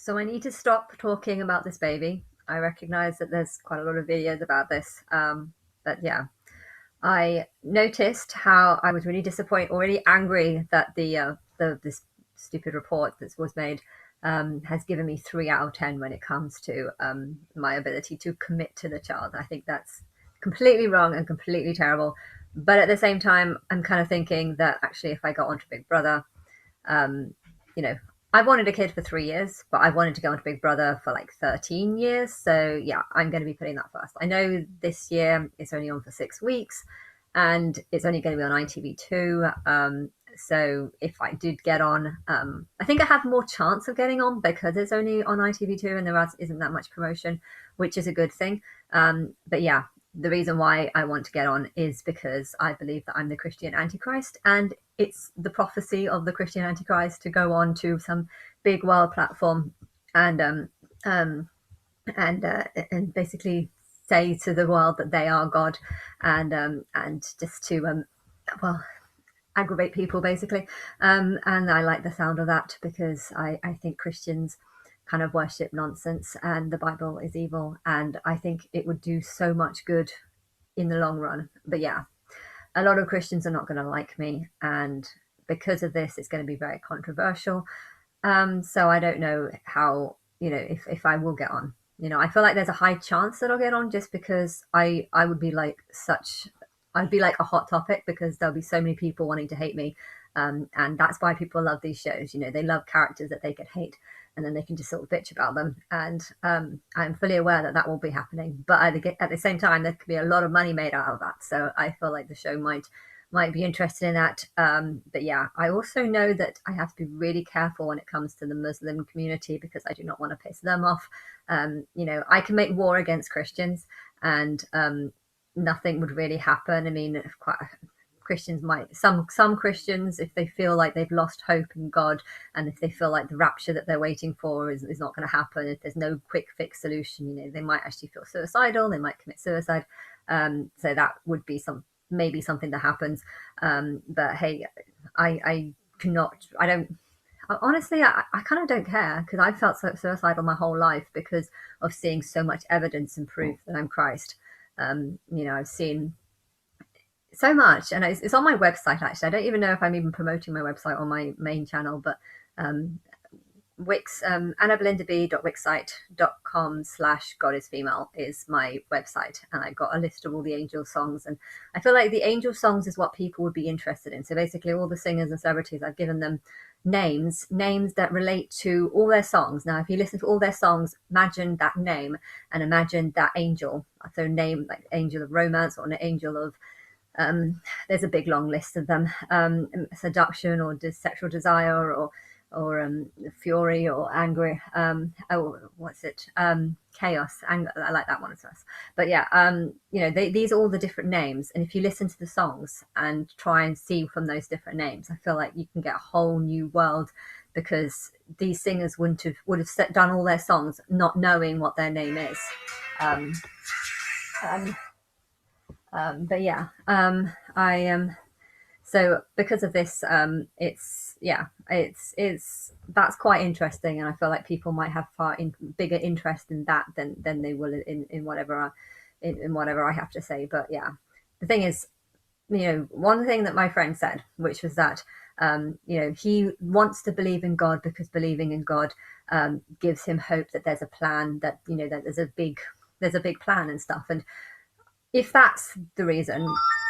So I need to stop talking about this baby. I recognize that there's quite a lot of videos about this. But yeah, I noticed how I was really disappointed, already angry that this stupid report that was made has given me 3 out of 10 when it comes to my ability to commit to the child. I think that's completely wrong and completely terrible. But at the same time, I'm kind of thinking that actually, if I got onto Big Brother, um, you know, I wanted a kid for 3 years, but I wanted to go on to Big Brother for like 13 years. So yeah, I'm going to be putting that first. I know this year it's only on for 6 weeks and it's only going to be on ITV2. So if I did get on, I think I have more chance of getting on because it's only on ITV2 and isn't that much promotion, which is a good thing. But yeah, the reason why I want to get on is because I believe that I'm the Christian Antichrist, and it's the prophecy of the Christian Antichrist to go on to some big world platform and um, and basically say to the world that they are God, and just to well, aggravate people basically. And I like the sound of that because I think Christians kind of worship nonsense and the Bible is evil, and I think it would do so much good in the long run. But yeah, a lot of Christians are not going to like me, and because of this, it's going to be very controversial. So I don't know how, if I will get on. I feel like there's a high chance that I'll get on just because I would be like I'd be like a hot topic because there'll be so many people wanting to hate me. And that's why people love these shows. They love characters that they could hate and then they can just sort of bitch about them. And I'm fully aware that that will be happening. But at the same time, there could be a lot of money made out of that. So I feel like the show might be interested in that. But yeah, I also know that I have to be really careful when it comes to the Muslim community because I do not want to piss them off. I can make war against Christians and nothing would really happen. I mean, Christians might, some Christians, if they feel like they've lost hope in God and if they feel like the rapture that they're waiting for is not going to happen, if there's no quick fix solution, they might actually feel suicidal, they might commit suicide. So that would be maybe something that happens. But hey, I cannot, I don't, honestly, I kind of don't care because I've felt suicidal my whole life because of seeing so much evidence and proof that I'm Christ. I've seen so much, and it's on my website actually. I don't even know if I'm even promoting my website on my main channel, but um, Wix, annabelindaB.wixsite.com/God is female is my website, and I've got a list of all the angel songs, and I feel like the angel songs is what people would be interested in. So basically all the singers and celebrities, I've given them names that relate to all their songs. Now if you listen to all their songs, imagine that name and imagine that angel. So name like angel of romance or an angel of there's a big long list of them, seduction or sexual desire or fury or angry, what's it, chaos, anger. I like that one as well. But yeah, these are all the different names, and if you listen to the songs and try and see from those different names, I feel like you can get a whole new world because these singers would have done all their songs not knowing what their name is. um, um, but yeah, I so because of this, it's that's quite interesting, and I feel like people might have bigger interest in that than they will in whatever I have to say. But yeah, the thing is, one thing that my friend said, which was that he wants to believe in God because believing in God gives him hope that there's a plan, that that there's a big plan and stuff. And if that's the reason,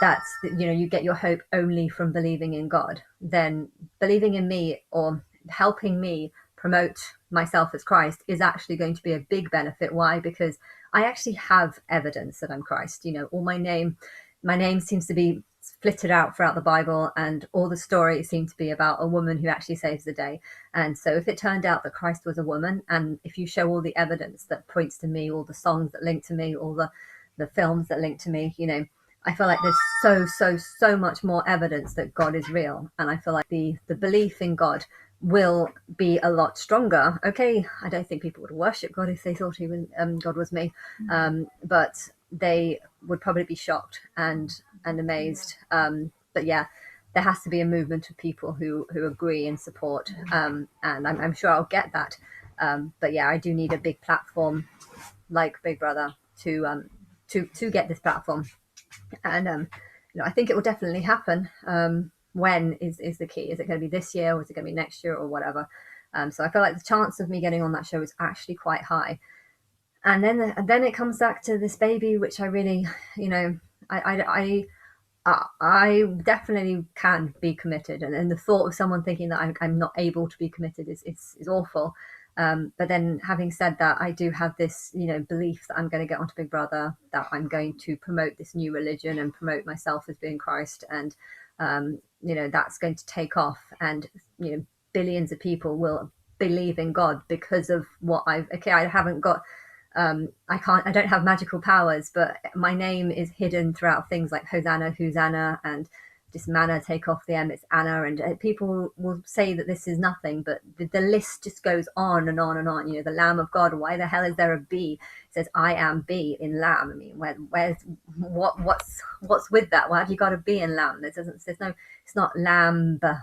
that's you get your hope only from believing in God, then believing in me or helping me promote myself as Christ is actually going to be a big benefit. Why? Because I actually have evidence that I'm Christ. All my name seems to be splitted out throughout the Bible, and all the stories seem to be about a woman who actually saves the day. And so if it turned out that Christ was a woman, and if you show all the evidence that points to me, all the songs that link to me, all the films that link to me, I feel like there's so much more evidence that God is real. And I feel like the belief in God will be a lot stronger. Okay, I don't think people would worship God if they thought God was me, but they would probably be shocked and amazed. But yeah, there has to be a movement of people who agree and support, and I'm sure I'll get that. But yeah, I do need a big platform like Big Brother to get this platform. And I think it will definitely happen. When is the key? Is it going to be this year, or is it going to be next year, or whatever? So I feel like the chance of me getting on that show is actually quite high. And then it comes back to this baby, which I really, you know, I definitely can be committed, and the thought of someone thinking that I'm not able to be committed is awful. But then, having said that, I do have this, belief that I'm going to get onto Big Brother, that I'm going to promote this new religion and promote myself as being Christ, and that's going to take off, and billions of people will believe in God because of what I haven't got I don't have magical powers, but my name is hidden throughout things like Hosanna, Hosanna, and just manna, take off the M, it's Anna. And people will say that this is nothing, but the list just goes on and on and on. The Lamb of God, why the hell is there a B? It says, I am B in Lamb. I mean, what's with that? Why have you got a B in Lamb? It's not Lamb, but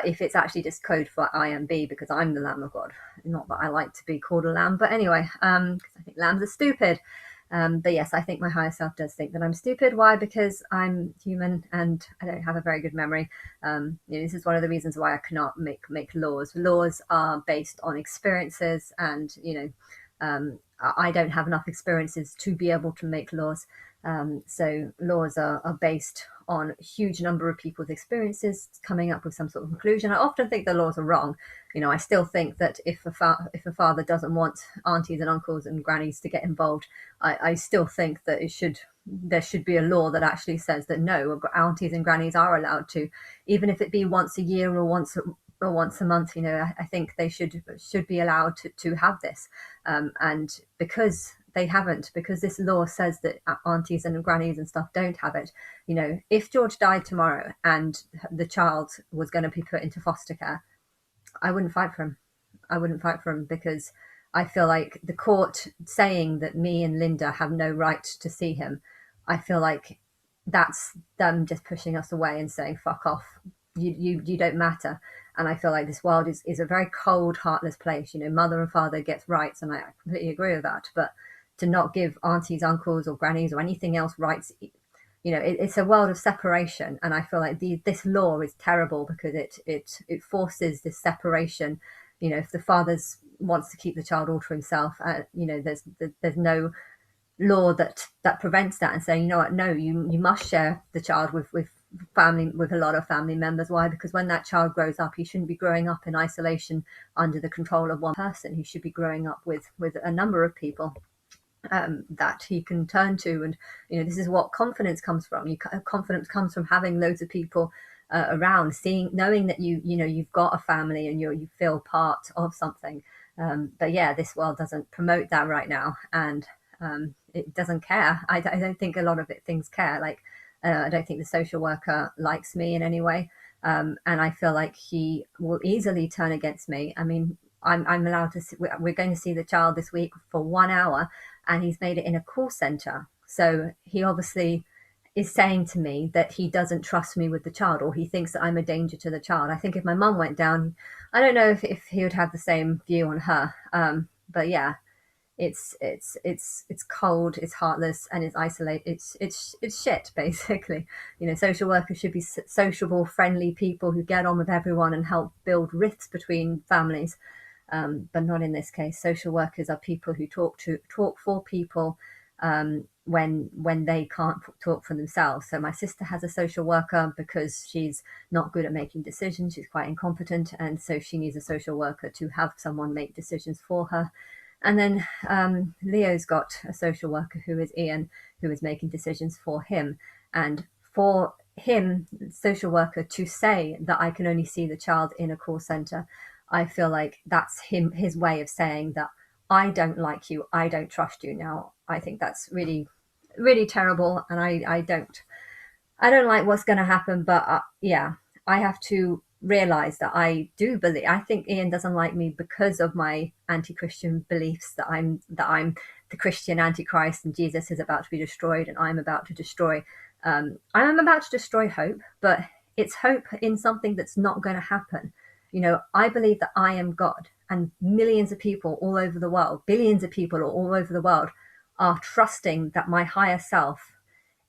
if it's actually just code for I am B, because I'm the Lamb of God, not that I like to be called a lamb, but anyway, because I think lambs are stupid. But yes, I think my higher self does think that I'm stupid. Why? Because I'm human and I don't have a very good memory. This is one of the reasons why I cannot make laws. Laws are based on experiences, and I don't have enough experiences to be able to make laws. So laws are based on a huge number of people's experiences coming up with some sort of conclusion. I often think the laws are wrong. I still think that if a father doesn't want aunties and uncles and grannies to get involved, I still think that there should be a law that actually says that no, aunties and grannies are allowed to, even if it be once a year or once a month. I think they should be allowed to have this, and because they haven't, because this law says that aunties and grannies and stuff don't have it. If George died tomorrow and the child was going to be put into foster care, I wouldn't fight for him. I wouldn't fight for him, because I feel like the court saying that me and Linda have no right to see him, I feel like that's them just pushing us away and saying, fuck off, you don't matter. And I feel like this world is a very cold, heartless place. Mother and father gets rights, and I completely agree with that. But to not give aunties, uncles, or grannies, or anything else rights, it's a world of separation. And I feel like this law is terrible, because it forces this separation. If the father wants to keep the child all to himself, there's no law that prevents that, and saying, what, no, you must share the child with family, with a lot of family members. Why? Because when that child grows up, he shouldn't be growing up in isolation under the control of one person. He should be growing up with a number of people that he can turn to. And this is what confidence comes from. Confidence comes from having loads of people around, knowing that you've got a family, and you feel part of something. But yeah, this world doesn't promote that right now, and it doesn't care. I don't think a lot of things care. Like I don't think the social worker likes me in any way, and I feel like he will easily turn against me. I mean, I'm allowed to we're going to see the child this week for 1 hour, and he's made it in a call center. So he obviously is saying to me that he doesn't trust me with the child, or he thinks that I'm a danger to the child. I think if my mum went down, I don't know if he would have the same view on her. But yeah, it's cold, it's heartless, and it's isolated. It's shit, basically. Social workers should be sociable, friendly people who get on with everyone and help build rifts between families. But not in this case. Social workers are people who talk for people when they can't talk for themselves. So my sister has a social worker because she's not good at making decisions. She's quite incompetent, and so she needs a social worker to have someone make decisions for her. And then Leo's got a social worker, who is Ian, who is making decisions for him. And for him, social worker, to say that I can only see the child in a call center, I feel like that's his way of saying that I don't like you, I don't trust you. Now, I think that's really, really terrible, and I don't like what's going to happen. But yeah, I have to realize that I do believe. I think Ian doesn't like me because of my anti-Christian beliefs, that I'm the Christian antichrist, and Jesus is about to be destroyed, and I'm about to destroy. I'm about to destroy hope, but it's hope in something that's not going to happen. I believe that I am God, and millions of people all over the world, billions of people all over the world are trusting that my higher self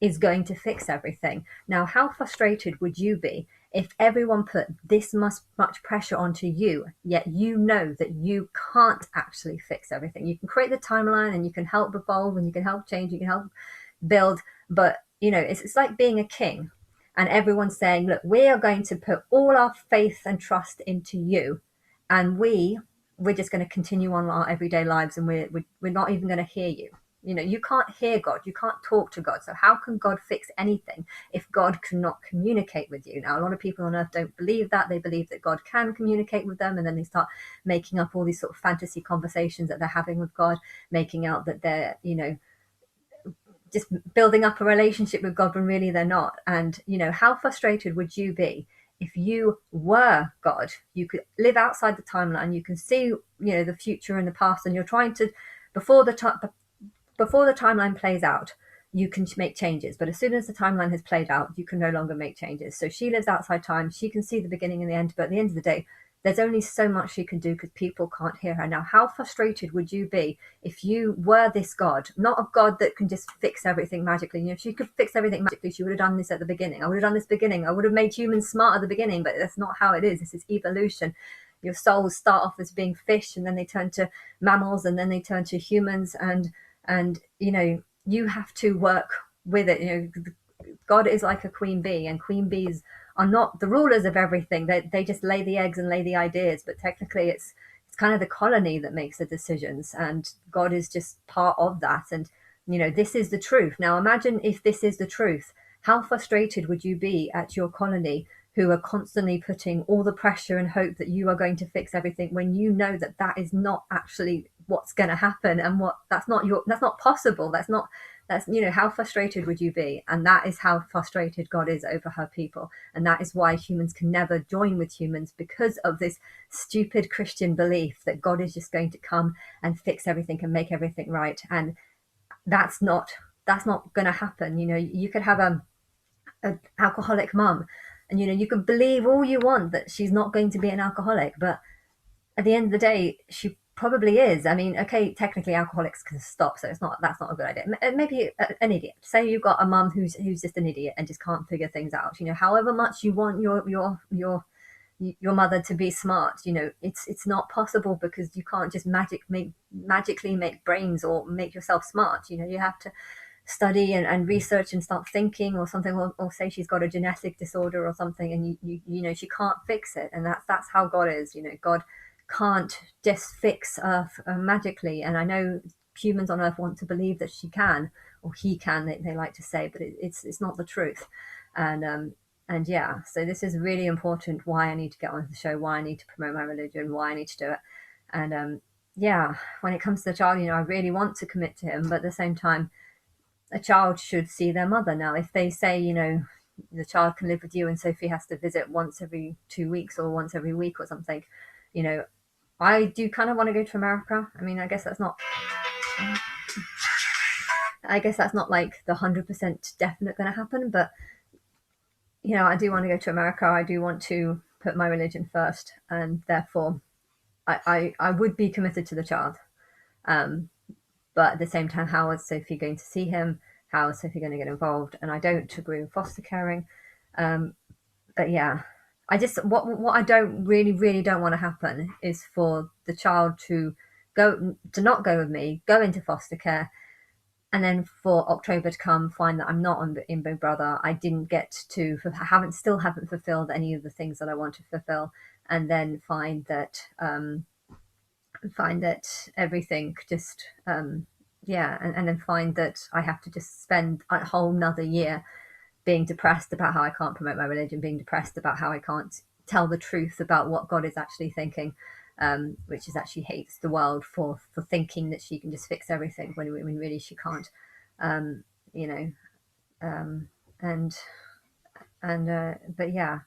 is going to fix everything. Now, how frustrated would you be if everyone put this much pressure onto you, yet you know that you can't actually fix everything? You can create the timeline and you can help evolve and you can help change, you can help build, but it's like being a king and everyone's saying, look, we are going to put all our faith and trust into you, and we're just going to continue on our everyday lives, and we're not even going to hear you. You can't hear God, you can't talk to God, so how can God fix anything if God cannot communicate with you? Now, a lot of people on earth don't believe that. They believe that God can communicate with them, and then they start making up all these sort of fantasy conversations that they're having with God, making out that they're just building up a relationship with God when really they're not. And how frustrated would you be if you were God? You could live outside the timeline, you can see the future and the past, and you're trying to, before the timeline plays out, you can make changes, but as soon as the timeline has played out, you can no longer make changes. So she lives outside time, she can see the beginning and the end, but at the end of the day, there's only so much she can do because people can't hear her. Now, how frustrated would you be if you were this God, not a God that can just fix everything magically? If she could fix everything magically, she would have done this at the beginning. I would have made humans smart at the beginning, but that's not how it is. This is evolution. Your souls start off as being fish, and then they turn to mammals, and then they turn to humans, and you have to work with it. God is like a queen bee, and queen bees are not the rulers of everything. They just lay the eggs and lay the ideas, but technically it's kind of the colony that makes the decisions, and God is just part of that. And this is the truth. Now imagine if this is the truth, how frustrated would you be at your colony, who are constantly putting all the pressure and hope that you are going to fix everything, when you know that that is not actually what's going to happen, and that's not possible. How frustrated would you be? And that is how frustrated God is over her people. And that is why humans can never join with humans, because of this stupid Christian belief that God is just going to come and fix everything and make everything right. And that's not going to happen. You could have a alcoholic mum, and you can believe all you want that she's not going to be an alcoholic, but at the end of the day, she probably is. I mean, okay, technically alcoholics can stop, so that's not a good idea. Maybe an idiot. Say you've got a mum who's just an idiot and just can't figure things out. However much you want your mother to be smart, it's not possible, because you can't just magically make brains or make yourself smart. You have to study and research and start thinking or something, or say she's got a genetic disorder or something, and she can't fix it. And that's how God is. God can't just fix Earth magically. And I know humans on Earth want to believe that she can, or he can, they like to say, but it's not the truth. And yeah, so this is really important, why I need to get on the show, why I need to promote my religion, why I need to do it. And yeah, when it comes to the child, I really want to commit to him, but at the same time, a child should see their mother. Now, if they say, the child can live with you and Sophie has to visit once every 2 weeks or once every week or something, I do kind of want to go to America. I mean, I guess that's not like the 100% definite going to happen, but I do want to go to America. I do want to put my religion first, and therefore I would be committed to the child. But at the same time, how is Sophie going to see him? How is Sophie going to get involved? And I don't agree with foster caring. But yeah, what I don't really don't want to happen is for the child to not go with me, go into foster care, and then for October to come, find that I'm not in Big Brother. I still haven't fulfilled any of the things that I want to fulfill, and then find that everything just and then find that I have to just spend a whole nother year being depressed about how I can't promote my religion, being depressed about how I can't tell the truth about what God is actually thinking, which is that she hates the world for thinking that she can just fix everything when really she can't. But yeah,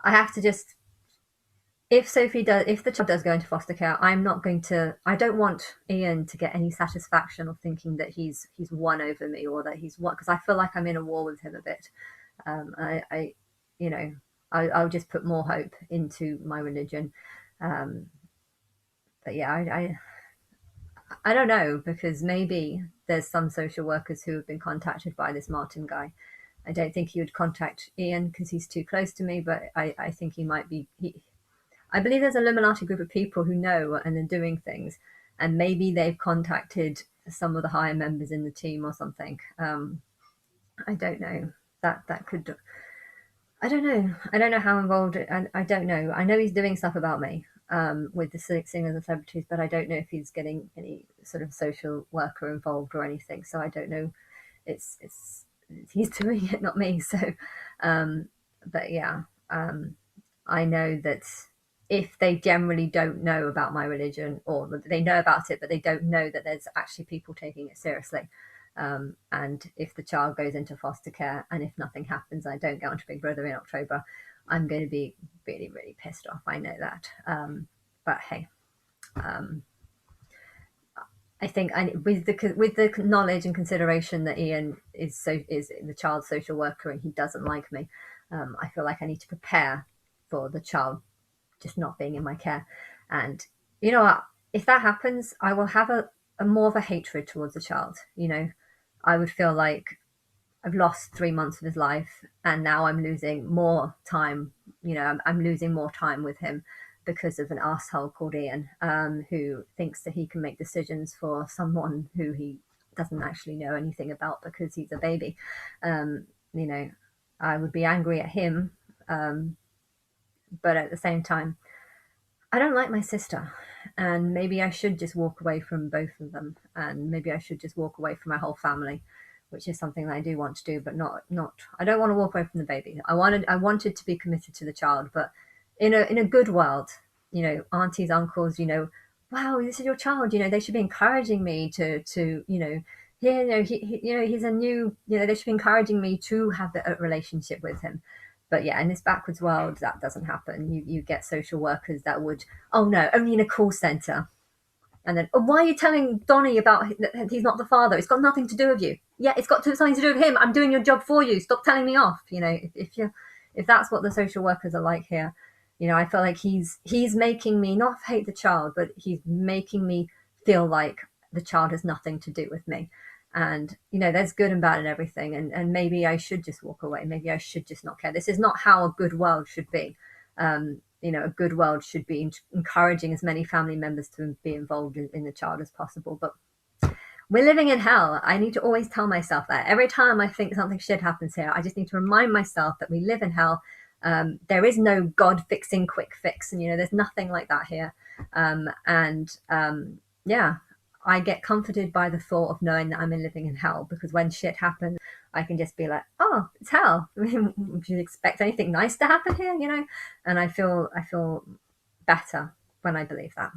I have to just, if the child does go into foster care, I don't want Ian to get any satisfaction or thinking that he's won over me, or that he's won, because I feel like I'm in a war with him a bit. I'll just put more hope into my religion. Um, but yeah, I don't know, because maybe there's some social workers who have been contacted by this Martin guy. I don't think he would contact Ian because he's too close to me, but I think he might be. I believe there's a Illuminati group of people who know and are doing things, and maybe they've contacted some of the higher members in the team or something. I don't know. That could. I don't know. I don't know how involved. I don't know. I know he's doing stuff about me with the singers and celebrities, but I don't know if he's getting any sort of social worker involved or anything. So I don't know. It's he's doing it, not me. So, um, but yeah, I know that if they generally don't know about my religion, or they know about it, but they don't know that there's actually people taking it seriously. And if the child goes into foster care and if nothing happens, I don't get onto Big Brother in October, I'm going to be really, really pissed off. I know that. But hey, um, I think with the knowledge and consideration that Ian is the child's social worker and he doesn't like me, I feel like I need to prepare for the child just not being in my care. And you know what? If that happens, I will have a more of a hatred towards the child. You know, I would feel like I've lost 3 months of his life, and now I'm losing more time. You know, I'm losing more time with him because of an asshole called Ian, who thinks that he can make decisions for someone who he doesn't actually know anything about because he's a baby. You know, I would be angry at him, but at the same time, I don't like my sister, and maybe I should just walk away from both of them, and maybe I should just walk away from my whole family, which is something that I do want to do, but not. I don't want to walk away from the baby. I wanted to be committed to the child, but in a good world, you know, aunties, uncles, you know, wow, this is your child. You know, they should be encouraging me to you know. Here, you know, you know, he's a new, you know, they should be encouraging me to have a relationship with him. But yeah, in this backwards world, that doesn't happen. You get social workers that would, oh no, only in a call center. And then, oh, why are you telling Donnie about that he's not the father? It's got nothing to do with you. Yeah, it's got something to do with him. I'm doing your job for you. Stop telling me off. You know, if that's what the social workers are like here, you know, I feel like he's making me not hate the child, but he's making me feel like the child has nothing to do with me. And you know, there's good and bad in everything, and maybe I should just walk away. Maybe I should just not care. This is not how a good world should be. You know, a good world should be encouraging as many family members to be involved in the child as possible. But we're living in hell. I need to always tell myself that. Every time I think something shit happens here, I just need to remind myself that we live in hell. There is no God fixing quick fix, and you know, there's nothing like that here. Yeah, I get comforted by the thought of knowing that I'm living in hell, because when shit happens, I can just be like, oh, it's hell. I mean, would you expect anything nice to happen here? You know, and I feel better when I believe that.